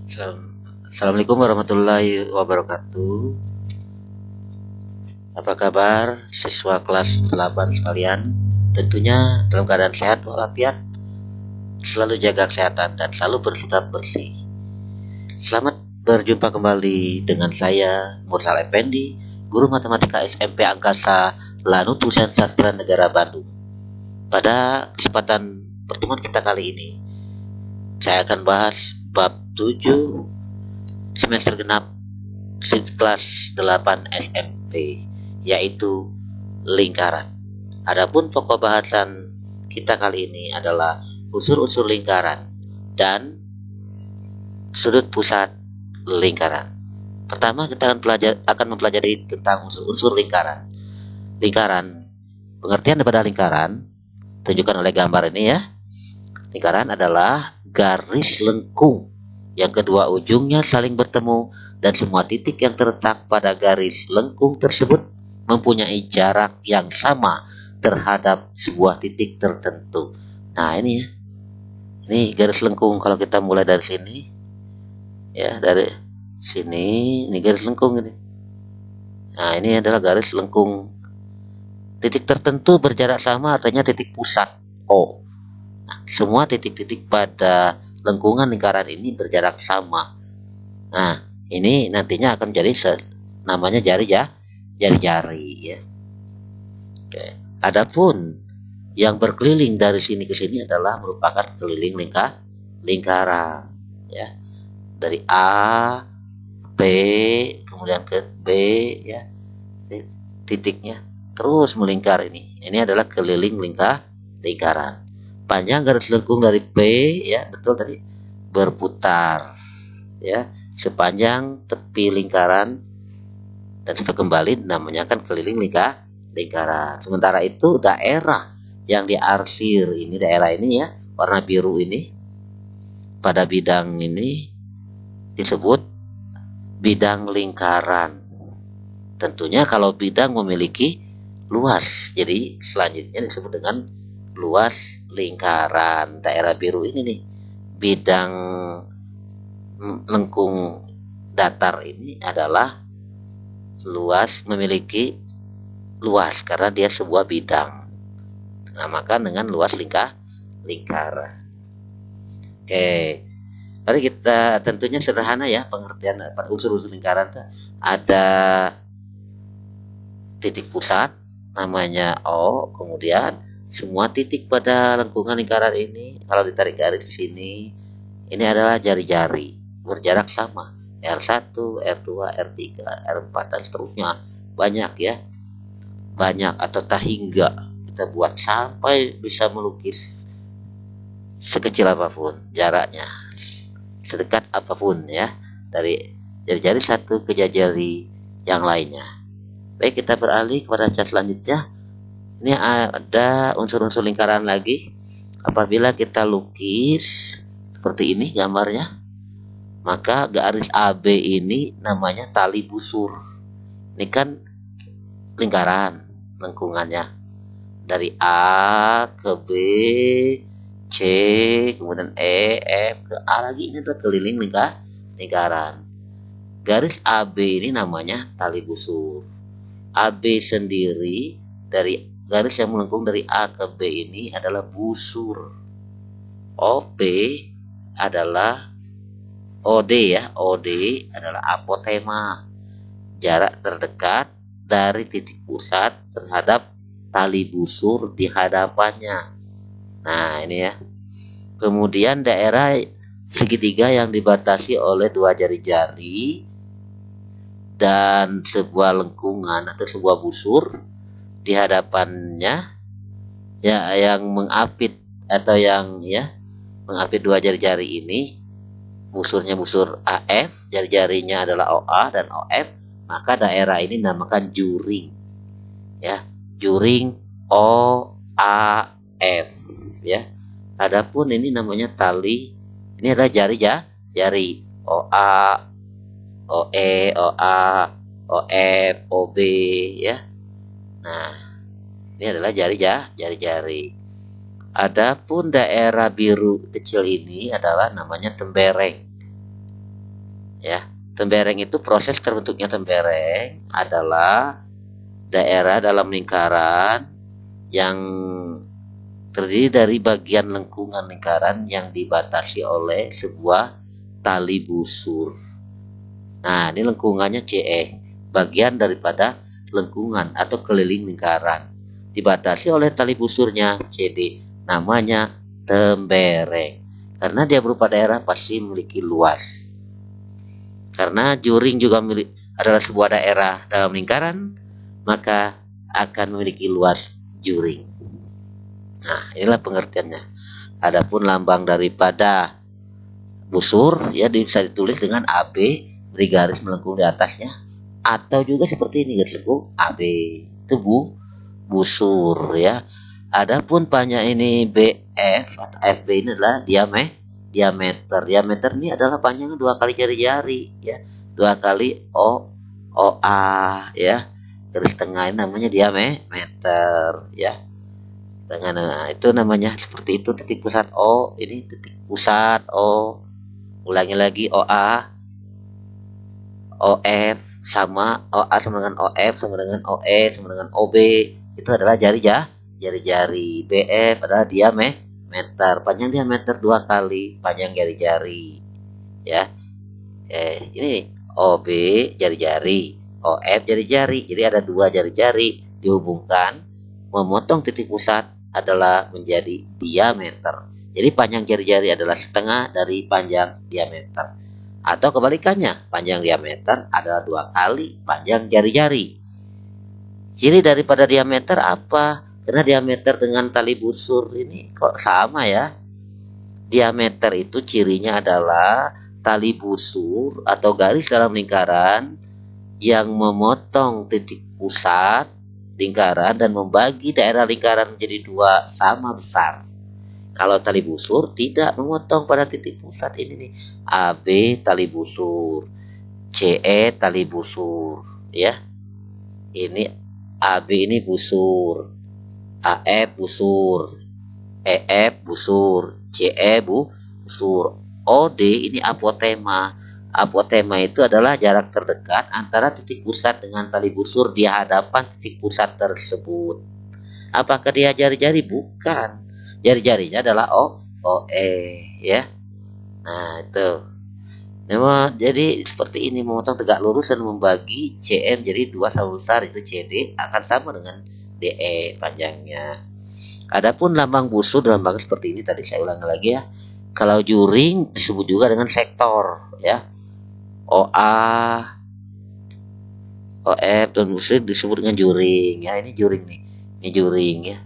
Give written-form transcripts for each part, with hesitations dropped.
Assalamualaikum warahmatullahi wabarakatuh. Apa kabar siswa kelas 8 sekalian? Tentunya dalam keadaan sehat walafiat, selalu jaga kesehatan dan selalu bersikap bersih. Selamat berjumpa kembali dengan saya Mursal Effendi, guru matematika SMP Angkasa Lanutusan Sastra Negara Bandung. Pada kesempatan pertemuan kita kali ini, saya akan bahas bab 7 semester genap kelas 8 SMP, yaitu lingkaran. Adapun pokok bahasan kita kali ini adalah unsur-unsur lingkaran dan sudut pusat lingkaran. Pertama, kita akan mempelajari tentang unsur-unsur lingkaran. Lingkaran, pengertian daripada lingkaran tunjukkan oleh gambar ini ya. Lingkaran adalah garis lengkung yang kedua ujungnya saling bertemu dan semua titik yang terletak pada garis lengkung tersebut mempunyai jarak yang sama terhadap sebuah titik tertentu. Nah, ini ya. Ini garis lengkung. Kalau kita mulai dari sini ya, dari sini ini garis lengkung ini. Nah, ini adalah garis lengkung. Titik tertentu berjarak sama artinya titik pusat O. Nah, semua titik-titik pada lengkungan lingkaran ini berjarak sama. Nah, ini nantinya akan jadi namanya jari-jari ya. Oke. Adapun yang berkeliling dari sini ke sini adalah merupakan keliling lingkaran ya. Dari A, B, kemudian ke B ya. Titiknya terus melingkar ini. Ini adalah keliling lingkaran. Panjang garis lengkung dari P ya, betul tadi, berputar ya sepanjang tepi lingkaran dan setelah kembali namanya kan keliling lingkaran. Sementara itu daerah yang diarsir ini, daerah ini ya, warna biru ini pada bidang ini disebut bidang lingkaran. Tentunya kalau bidang memiliki luas, jadi selanjutnya disebut dengan luas lingkaran. Daerah biru ini nih, bidang lengkung datar ini adalah luas, memiliki luas karena dia sebuah bidang. Dinamakan dengan luas lingkaran. Oke, mari kita tentunya sederhana ya pengertian pada unsur-unsur lingkaran. Ada titik pusat namanya O, kemudian semua titik pada lengkungan lingkaran ini kalau ditarik garis di sini ini adalah jari-jari berjarak sama, R1, R2, R3, R4 dan seterusnya. Banyak ya, banyak atau tak hingga kita buat sampai bisa melukis sekecil apapun jaraknya, sedekat apapun ya, dari jari-jari satu ke jari yang lainnya. Baik, kita beralih kepada cat selanjutnya. Ini ada unsur-unsur lingkaran lagi. Apabila kita lukis seperti ini gambarnya, maka garis AB ini namanya tali busur. Ini kan lingkaran lengkungannya dari A ke B, C, kemudian E, F ke A lagi. Ini adalah keliling lingkaran. Garis AB ini namanya tali busur. AB sendiri dari garis yang melengkung dari A ke B ini adalah busur. OP adalah OD ya, OD adalah apotema, jarak terdekat dari titik pusat terhadap tali busur di hadapannya. Nah, ini ya. Kemudian daerah segitiga yang dibatasi oleh dua jari-jari dan sebuah lengkungan atau sebuah busur di hadapannya ya, yang mengapit atau yang ya mengapit dua jari-jari ini, busurnya busur AF, jari-jarinya adalah OA dan OF, maka daerah ini dinamakan juring ya, juring OAF ya. Adapun ini namanya tali, ini adalah jari OA, OE, OA, OF, OB ya. Nah, ini adalah jari-jari. Adapun daerah biru kecil ini adalah namanya tembereng. ya. Tembereng itu proses terbentuknya tembereng adalah daerah dalam lingkaran yang terdiri dari bagian lengkungan lingkaran yang dibatasi oleh sebuah tali busur. Nah, ini lengkungannya CE, bagian daripada lengkungan atau keliling lingkaran. Dibatasi oleh tali busurnya CD, namanya tembereng. Karena dia berupa daerah pasti memiliki luas. Karena juring juga adalah sebuah daerah dalam lingkaran, maka akan memiliki luas juring. Nah, inilah pengertiannya. Adapun lambang daripada busur ya bisa ditulis dengan AB, beri garis melengkung di atasnya, atau juga seperti ini garis melengkung AB. Itu busur ya. Adapun panjang ini BF atau FB ini adalah diameter. Diameter ini adalah panjangnya 2 kali jari-jari ya. 2 kali OA ya. Garis tengah ini namanya diameter ya. Nah, itu namanya seperti itu, titik pusat O, ini titik pusat O. Ulangi lagi OA, OF sama OA sama dengan OF sama dengan OE sama dengan OB. Itu adalah jari-jari. BF adalah diameter, panjang diameter 2 kali panjang jari-jari ya. Ini OB jari-jari, OF jari-jari, jadi ada 2 jari-jari dihubungkan, memotong titik pusat adalah menjadi diameter. Jadi panjang jari-jari adalah setengah dari panjang diameter. Atau kebalikannya, panjang diameter adalah 2 kali panjang jari-jari. Ciri daripada diameter apa? Karena diameter dengan tali busur ini kok sama ya. Diameter itu cirinya adalah tali busur atau garis dalam lingkaran yang memotong titik pusat lingkaran dan membagi daerah lingkaran menjadi 2 sama besar. Kalau tali busur tidak memotong pada titik pusat ini nih. AB tali busur, CE tali busur ya. Ini AB ini busur, AF busur, EF busur, CE busur. OD ini apotema. Apotema itu adalah jarak terdekat antara titik pusat dengan tali busur di hadapan titik pusat tersebut. Apakah dia jari-jari? Bukan. Jari-jarinya adalah OE ya. Nah, itu. Nah, jadi seperti ini, memotong tegak lurus dan membagi CM jadi 2 sama besar, itu CD akan sama dengan DE panjangnya. Adapun lambang busur dalam lambang seperti ini tadi saya ulangi lagi ya. Kalau juring disebut juga dengan sektor ya. OA, OF dan busur disebut dengan juring ya. Ini juring nih. Ini juring ya.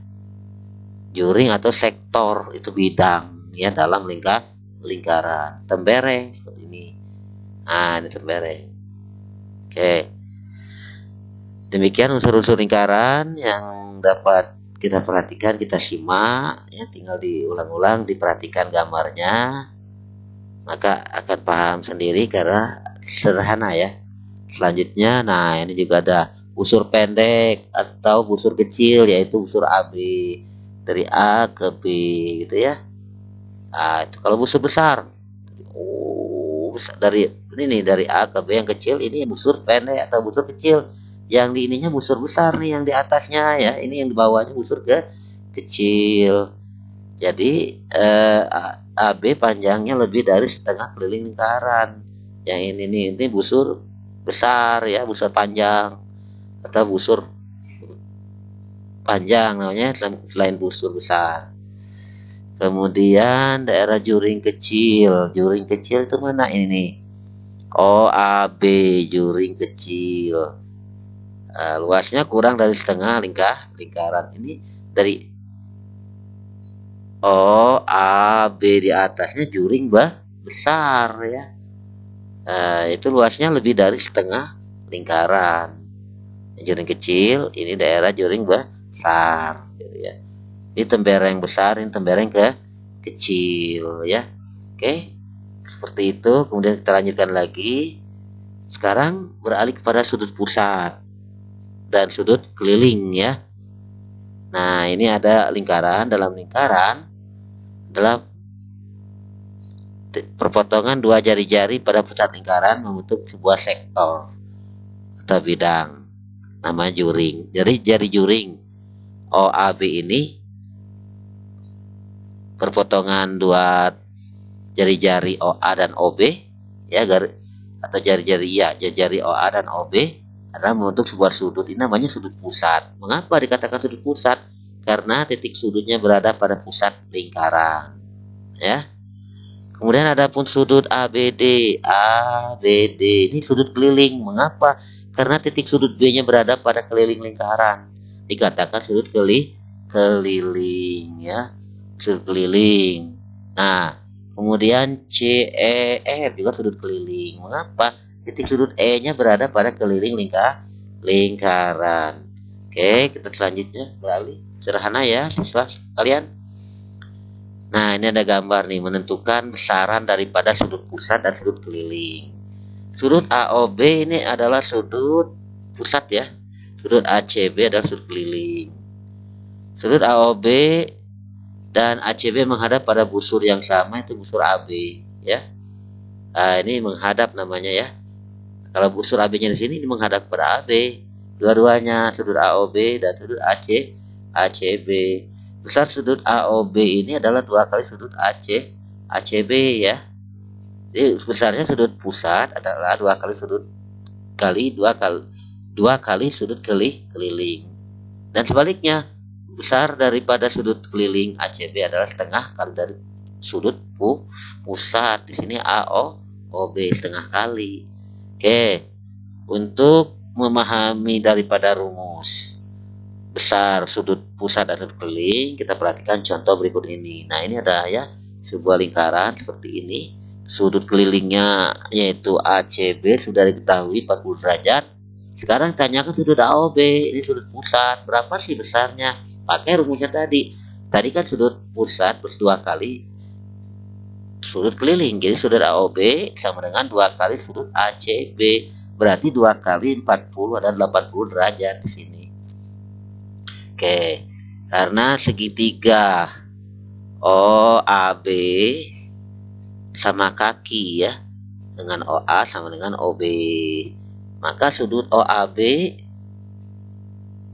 Juring atau sektor itu bidang ya dalam lingkaran. Tembereng seperti ini. Nah, ini tembereng. Oke. Demikian unsur-unsur lingkaran yang dapat kita perhatikan, kita simak ya, tinggal diulang-ulang, diperhatikan gambarnya, maka akan paham sendiri karena sederhana ya. Selanjutnya, nah ini juga ada busur pendek atau busur kecil, yaitu busur AB dari A ke B gitu ya. Nah, itu kalau busur besar, dari ini nih, dari A ke B yang kecil, ini busur pendek atau busur kecil. Yang di ininya busur besar nih, yang di atasnya ya, ini yang di bawahnya busur kecil. Jadi AB panjangnya lebih dari setengah keliling lingkaran. Yang ini busur besar ya, busur panjang atau busur panjang namanya selain busur besar. Kemudian daerah juring kecil. Juring kecil itu mana ini? OAB juring kecil. Luasnya kurang dari setengah lingkaran. Ini dari OAB di atasnya juring besar ya. Itu luasnya lebih dari setengah lingkaran. Juring kecil, ini daerah juring besar gitu ya. Ini tembereng besar, ini tembereng kecil ya. Oke. Seperti itu. Kemudian kita lanjutkan lagi. Sekarang beralih kepada sudut pusat dan sudut keliling ya. Nah, ini ada lingkaran, dalam lingkaran adalah perpotongan dua jari-jari pada pusat lingkaran membentuk sebuah sektor atau bidang, nama juring. Jadi jari juring OAB ini perpotongan dua jari-jari OA dan OB ya, atau jari-jari OA dan OB adalah membentuk sebuah sudut. Ini namanya sudut pusat. Mengapa dikatakan sudut pusat? Karena titik sudutnya berada pada pusat lingkaran ya. Kemudian ada pun sudut ABD. ABD ini sudut keliling. Mengapa? Karena titik sudut B nya berada pada keliling lingkaran, dikatakan sudut keliling ya, sudut keliling. Nah, kemudian CEF juga sudut keliling. Mengapa? Titik sudut E nya berada pada keliling lingkaran. Oke, kita selanjutnya beralih. Sederhana ya siswa kalian. Nah, ini ada gambar nih, menentukan besaran daripada sudut pusat dan sudut keliling. Sudut AOB ini adalah sudut pusat ya. Sudut ACB adalah sudut keliling. Sudut AOB dan ACB menghadap pada busur yang sama, itu busur AB ya. Nah, ini menghadap namanya ya. Kalau busur AB-nya di sini, ini menghadap pada AB. Dua-duanya sudut AOB dan sudut ACB. Besar sudut AOB ini adalah 2 kali sudut ACB ya. Jadi besarnya sudut pusat adalah 2 kali sudut kali 2 kali sudut keliling. Dan sebaliknya, besar daripada sudut keliling ACB adalah setengah kali dari sudut pusat. Di sini AOB setengah kali. Oke, untuk memahami daripada rumus besar sudut pusat dan sudut keliling, kita perhatikan contoh berikut ini. Nah, ini ada ya sebuah lingkaran seperti ini. Sudut kelilingnya yaitu ACB sudah diketahui 40 derajat. Sekarang tanyakan sudut AOB, ini sudut pusat, berapa sih besarnya? Pakai rumusnya tadi. Tadi kan sudut pusat plus 2 kali sudut keliling. Jadi sudut AOB sama dengan 2 kali sudut ACB. Berarti 2 kali 40 adalah 80 derajat di sini. Oke, karena segitiga OAB sama kaki ya, dengan OA sama dengan OB, maka sudut OAB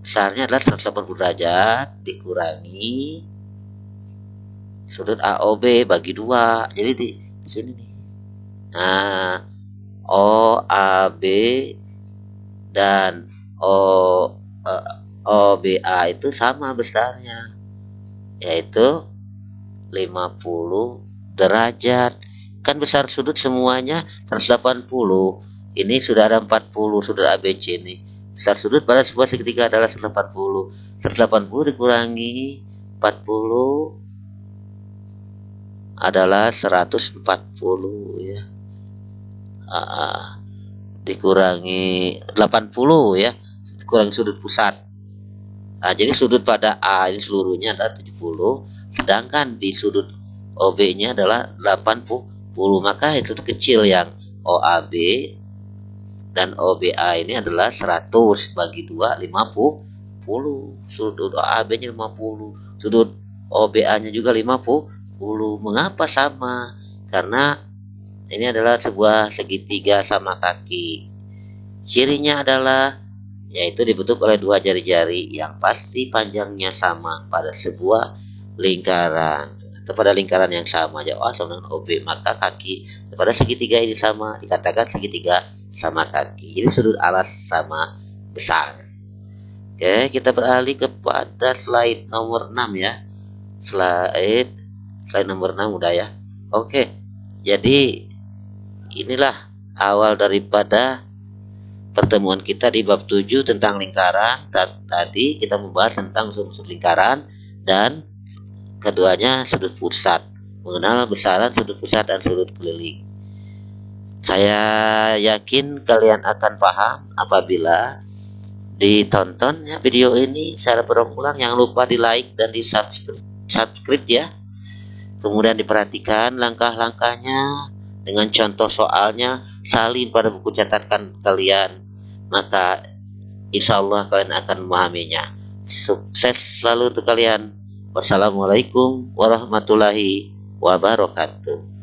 besarnya adalah 180 derajat dikurangi sudut AOB bagi 2. Jadi di sini nih. Nah, OAB dan OBA itu sama besarnya, yaitu 50 derajat. Kan besar sudut semuanya 180. Ini sudah ada 40 sudut ABC ini. Besar sudut pada sebuah segitiga adalah 180. 180 dikurangi 40 adalah 140 ya. Dikurangi 80 ya. Dikurangi sudut pusat. Nah, jadi sudut pada A ini seluruhnya adalah 70. Sedangkan di sudut OB-nya adalah 80. Maka itu kecil yang OAB dan OBA ini adalah 100 bagi 2, 50. Sudut OAB-nya 50, sudut OBA-nya juga 50. Mengapa sama? Karena ini adalah sebuah segitiga sama kaki. Cirinya adalah yaitu dibentuk oleh 2 jari-jari yang pasti panjangnya sama pada sebuah lingkaran. Pada lingkaran yang sama, OA sama dengan OB, maka kaki pada segitiga ini sama, dikatakan segitiga sama kaki. Jadi sudut alas sama besar. Oke, kita beralih kepada slide nomor 6 ya. Slide nomor 6 udah ya. Oke, jadi inilah awal daripada pertemuan kita di bab 7 tentang lingkaran. Tadi kita membahas tentang unsur-unsur lingkaran dan keduanya sudut pusat, mengenal besaran sudut pusat dan sudut keliling. Saya yakin kalian akan paham apabila ditonton ya video ini secara berulang. Jangan lupa di like dan di subscribe ya. Kemudian diperhatikan langkah-langkahnya dengan contoh soalnya, salin pada buku catatan kalian, maka insya Allah kalian akan memahaminya. Sukses selalu untuk kalian. Wassalamualaikum warahmatullahi wabarakatuh.